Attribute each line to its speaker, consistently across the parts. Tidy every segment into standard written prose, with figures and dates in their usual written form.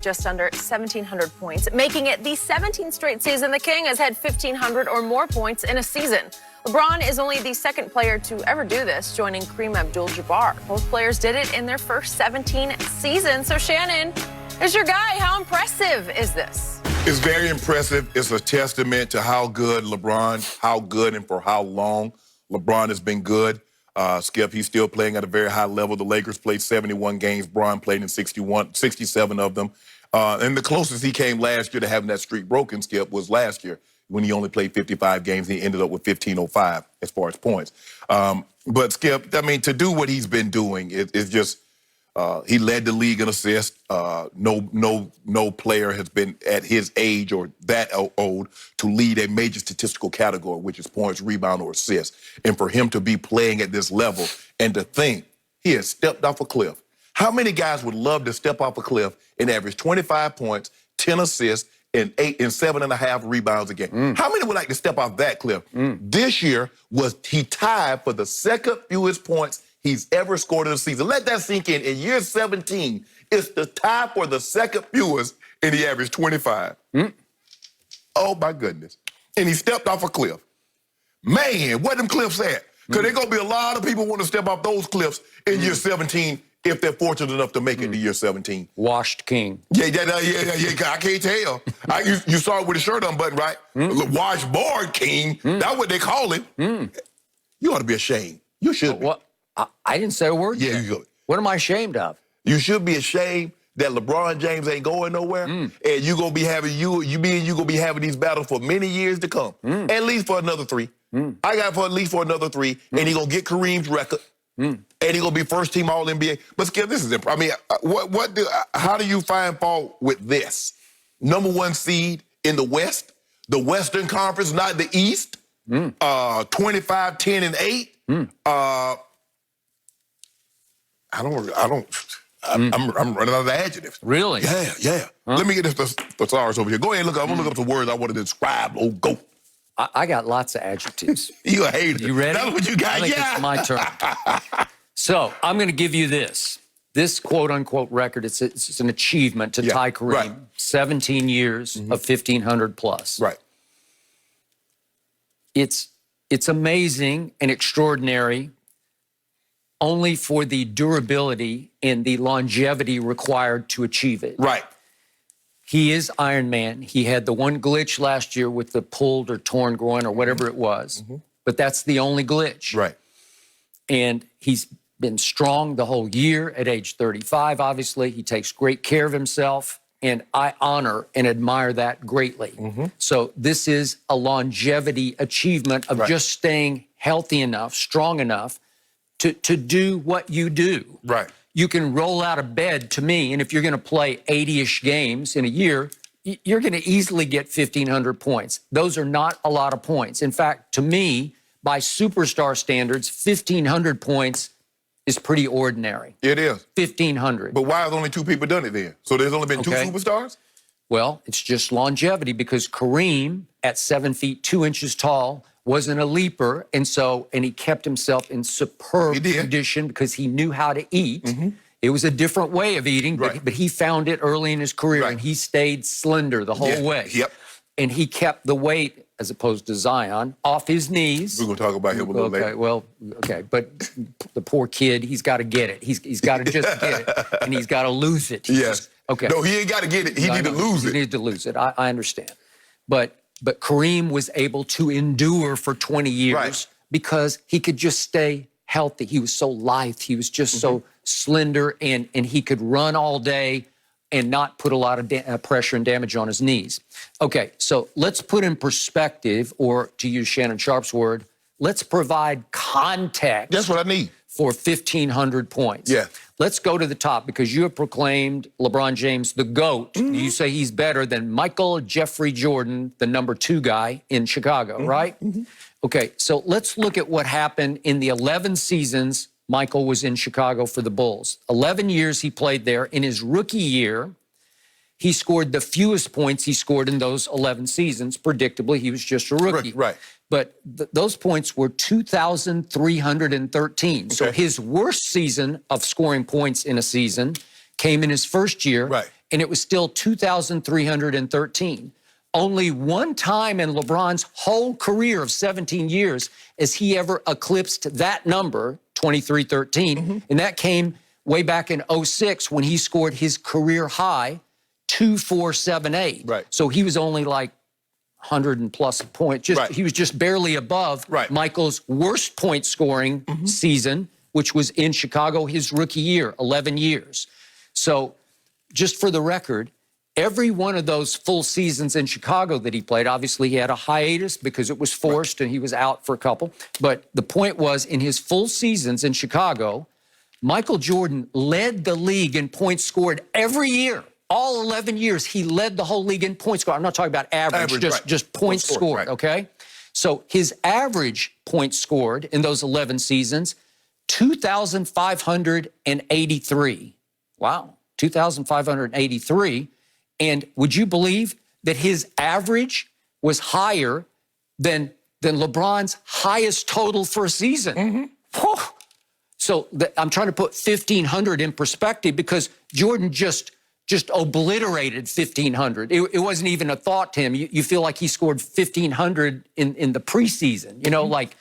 Speaker 1: just under 1,700 points, making it the 17th straight season the King has had 1,500 or more points in a season. LeBron is only the second player to ever do this, joining Kareem Abdul-Jabbar. Both players did it in their first 17 seasons. So, Shannon, is your guy. How impressive is this?
Speaker 2: It's very impressive. It's a testament to how good and for how long LeBron has been good. Skip, he's still playing at a very high level. The Lakers played 71 games. Bron played in 67 of them. And the closest he came last year to having that streak broken, Skip, was last year when he only played 55 games. He ended up with 1,505 as far as points. But, Skip, I mean, to do what he's been doing is just he led the league in assists. No player has been at his age or that old to lead a major statistical category, which is points, rebound, or assists. And for him to be playing at this level and to think he has stepped off a cliff. How many guys would love to step off a cliff and average 25 points, 10 assists, and 7.5 rebounds a game? How many would like to step off that cliff? This year he tied for the second fewest points he's ever scored in a season. Let that sink in. In year 17, it's the tie for the second fewest, and he averaged 25. Oh, my goodness. And he stepped off a cliff. Man, where them cliffs at? Because there's going to be a lot of people want to step off those cliffs in year 17 if they're fortunate enough to make it to year 17.
Speaker 3: Washed king.
Speaker 2: Yeah, I can't tell. You saw it with his shirt unbuttoned, right? Washboard king. That's what they call him. You ought to be ashamed. You should be.
Speaker 3: What? I didn't say a word.
Speaker 2: Yeah,
Speaker 3: yet.
Speaker 2: you should.
Speaker 3: What am I ashamed of?
Speaker 2: You should be ashamed that LeBron James ain't going nowhere, and you're gonna be having gonna be having these battles for many years to come. At least for another 3. I got at least for another 3, and he gonna get Kareem's record, and he gonna be first team All NBA. But Skip, this is I mean, how do you find fault with this? Number 1 seed in the West, the Western Conference, not the East. 25, 10, and 8. I'm running out of adjectives.
Speaker 3: Really?
Speaker 2: Yeah. Let me get this thesaurus over here. Go ahead and look up. I'm gonna look up some words I want to describe. Oh, go.
Speaker 3: I got lots of adjectives.
Speaker 2: You a hater.
Speaker 3: You ready?
Speaker 2: That's what you got.
Speaker 3: I think it's my turn. So I'm going to give you this. This quote-unquote record, it's an achievement to tie Kareem.
Speaker 2: Right.
Speaker 3: 17 years of 1,500 plus.
Speaker 2: Right.
Speaker 3: It's amazing and extraordinary only for the durability and the longevity required to achieve it.
Speaker 2: Right.
Speaker 3: He is Iron Man. He had the one glitch last year with the pulled or torn groin or whatever it was, but that's the only glitch.
Speaker 2: Right.
Speaker 3: And he's been strong the whole year at age 35, obviously. He takes great care of himself, and I honor and admire that greatly. So this is a longevity achievement of just staying healthy enough, strong enough to do what you do.
Speaker 2: Right.
Speaker 3: You can roll out of bed, to me, and if you're going to play 80-ish games in a year, you're going to easily get 1,500 points. Those are not a lot of points. In fact, to me, by superstar standards, 1,500 points is pretty ordinary.
Speaker 2: It is.
Speaker 3: 1,500.
Speaker 2: But why have only 2 people done it then? So there's only been 2 superstars?
Speaker 3: Well, it's just longevity because Kareem, at 7 feet 2 inches tall, wasn't a leaper, and he kept himself in superb condition because he knew how to eat. It was a different way of eating, but he found it early in his career, and he stayed slender the whole way. And he kept the weight, as opposed to Zion, off his knees.
Speaker 2: We're going to talk about him a little later.
Speaker 3: But the poor kid, he's got to get it. He's got to just get it, and he's got to lose it. No, he ain't got to get it. He needs to lose it. He needs to lose it. I understand. But Kareem was able to endure for 20 years because he could just stay healthy. He was so lithe. He was just so slender, and he could run all day and not put a lot of pressure and damage on his knees. Okay, so let's put in perspective, or to use Shannon Sharp's word, let's provide context.
Speaker 2: That's what I need.
Speaker 3: For 1,500 points. Let's go to the top because you have proclaimed LeBron James the GOAT. You say he's better than Michael Jeffrey Jordan, the number 2 guy in Chicago, right? Okay, so let's look at what happened in the 11 seasons Michael was in Chicago for the Bulls. 11 years he played there. In his rookie year, he scored the fewest points he scored in those 11 seasons. Predictably, he was just a rookie. But those points were 2,313. So his worst season of scoring points in a season came in his first year. and it was still 2,313. Only one time in LeBron's whole career of 17 years has he ever eclipsed that number, 2313, and that came way back in 06 when he scored his career high, 2,478.
Speaker 2: Right.
Speaker 3: So he was only like 100 and plus points. He was just barely above Michael's worst point scoring season, which was in Chicago his rookie year, 11 years. So just for the record, every one of those full seasons in Chicago that he played, obviously he had a hiatus because it was forced and he was out for a couple. But the point was, in his full seasons in Chicago, Michael Jordan led the league in points scored every year. All 11 years, he led the whole league in points scored. I'm not talking about average, just points scored, okay? So his average points scored in those 11 seasons, 2,583. Wow, 2,583. And would you believe that his average was higher than LeBron's highest total for a season? So I'm trying to put 1,500 in perspective because Jordan just obliterated 1,500. It wasn't even a thought to him. You feel like he scored 1,500 in the preseason. You know, like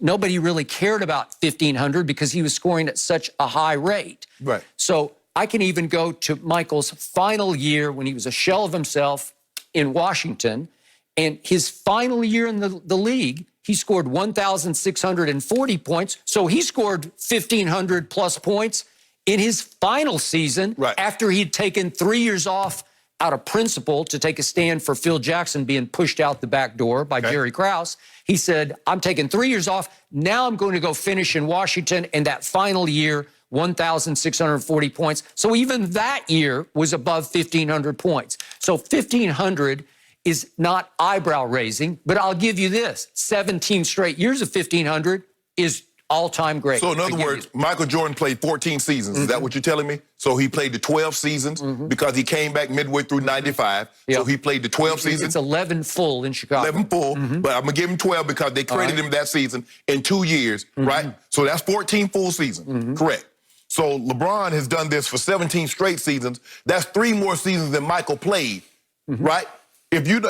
Speaker 3: nobody really cared about 1,500 because he was scoring at such a high rate.
Speaker 2: Right.
Speaker 3: So I can even go to Michael's final year when he was a shell of himself in Washington. And his final year in the league, he scored 1,640 points. So he scored 1,500 plus points in his final season after he'd taken 3 years off out of principle to take a stand for Phil Jackson being pushed out the back door by Jerry Krause. He said, I'm taking 3 years off. Now I'm going to go finish in Washington. And that final year, 1,640 points. So even that year was above 1,500 points. So 1,500 is not eyebrow raising, but I'll give you this. 17 straight years of 1,500 is all-time great.
Speaker 2: So in other words, Michael Jordan played 14 seasons. Is that what you're telling me? So he played the 12 seasons because he came back midway through 95. So he played the 12 seasons.
Speaker 3: It's 11 full in Chicago.
Speaker 2: 11 full, but I'm going to give him 12 because they credited him that season in 2 years, right? So that's 14 full seasons, correct. So LeBron has done this for 17 straight seasons. That's 3 more seasons than Michael played, right? If you,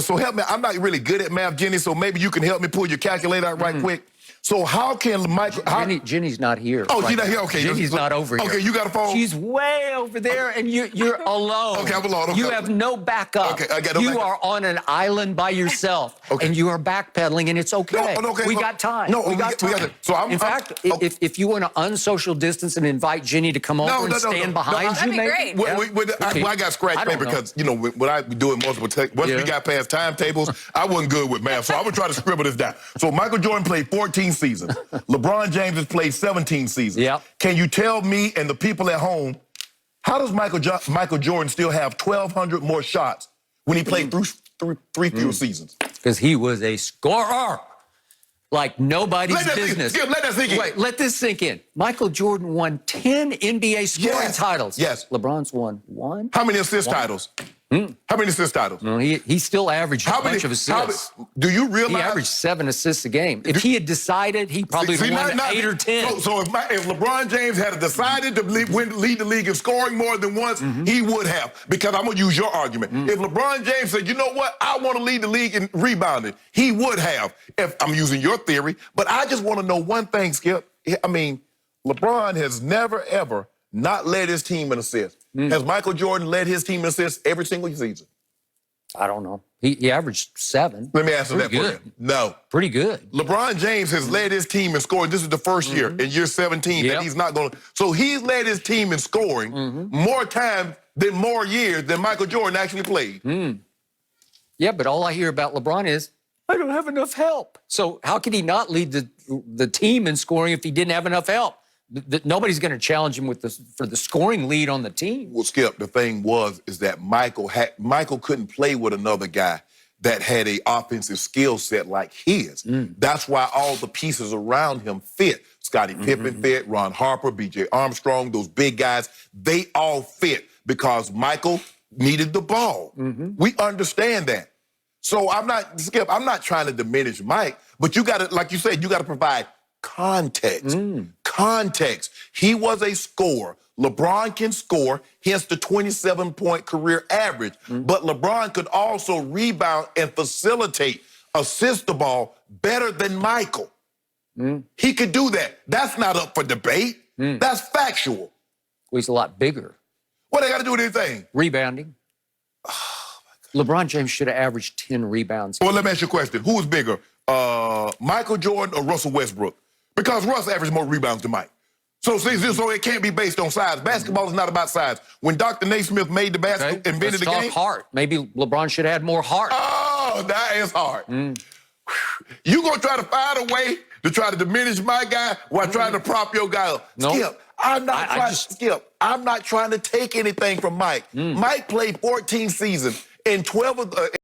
Speaker 2: so help me, I'm not really good at math, Jenny, so maybe you can help me pull your calculator out right quick. So how can Michael...
Speaker 3: Jenny's not here.
Speaker 2: Oh, she's not here? Okay.
Speaker 3: Jenny's not over here.
Speaker 2: Okay, you got a phone?
Speaker 3: She's way over there, and you're alone.
Speaker 2: Okay, I'm alone. Okay.
Speaker 3: You have no backup.
Speaker 2: Okay, I got no backup.
Speaker 3: You are on an island by yourself, and you are backpedaling, and it's okay.
Speaker 2: No, okay.
Speaker 3: We got time.
Speaker 2: No,
Speaker 3: we got time.
Speaker 2: So
Speaker 3: in fact, if you want to unsocial distance and invite Jenny to come over and stand behind you,
Speaker 1: that'd be great.
Speaker 2: I got scratched paper because, you know, when I do it multiple once we got past timetables, I wasn't good with math, so I'm going to try to scribble this down. So Michael Jordan played 14 seasons. LeBron James has played 17 seasons. Can you tell me and the people at home, how does Michael Jordan still have 1,200 more shots when he played through 3 fewer seasons?
Speaker 3: Because he was a scorer like nobody's business.
Speaker 2: Let that sink in.
Speaker 3: Wait, let this sink in. Michael Jordan won 10 NBA scoring titles.
Speaker 2: Yes.
Speaker 3: LeBron's won 1.
Speaker 2: How many assist titles? How many assist titles?
Speaker 3: No, he still averaged a bunch of assists.
Speaker 2: Do you realize?
Speaker 3: He averaged 7 assists a game. If he had decided, he probably would have won 8 or 10.
Speaker 2: So if LeBron James had decided to lead the league in scoring more than once, he would have. Because I'm going to use your argument. If LeBron James said, you know what, I want to lead the league in rebounding, he would have. If I'm using your theory. But I just want to know one thing, Skip. I mean, LeBron has never, ever not led his team in assists. Has Michael Jordan led his team in assists every single season?
Speaker 3: I don't know. He averaged 7.
Speaker 2: Let me answer that for you. No.
Speaker 3: Pretty good.
Speaker 2: LeBron James has led his team in scoring. This is the first year, in year 17, that he's not going to. So he's led his team in scoring more times more years than Michael Jordan actually played.
Speaker 3: Yeah, but all I hear about LeBron is, I don't have enough help. So how could he not lead the team in scoring if he didn't have enough help? Nobody's going to challenge him for the scoring lead on the team.
Speaker 2: Well, Skip, the thing is that Michael couldn't play with another guy that had an offensive skill set like his. That's why all the pieces around him fit. Scottie Pippen fit, Ron Harper, B.J. Armstrong, those big guys, they all fit because Michael needed the ball. We understand that. So Skip, I'm not trying to diminish Mike, but you got to, like you said, you got to provide context. Context. He was a scorer. LeBron can score, hence the 27-point career average. But LeBron could also rebound and facilitate, assist the ball better than Michael. He could do that. That's not up for debate. That's factual.
Speaker 3: Well, he's a lot bigger.
Speaker 2: What they got to do with anything?
Speaker 3: Rebounding. LeBron James should have averaged 10 rebounds.
Speaker 2: Well, let me ask you a question. Who was bigger, Michael Jordan or Russell Westbrook? Because Russ averaged more rebounds than Mike. So it can't be based on size. Basketball is not about size. When Dr. Naismith made the basket, invented the game.
Speaker 3: Let's talk heart. Maybe LeBron should have had more heart.
Speaker 2: Oh, that is hard. You gonna try to find a way to try to diminish my guy while trying to prop your guy up?
Speaker 3: No.
Speaker 2: Skip, I'm not trying to take anything from Mike. Mike played 14 seasons, and 12 of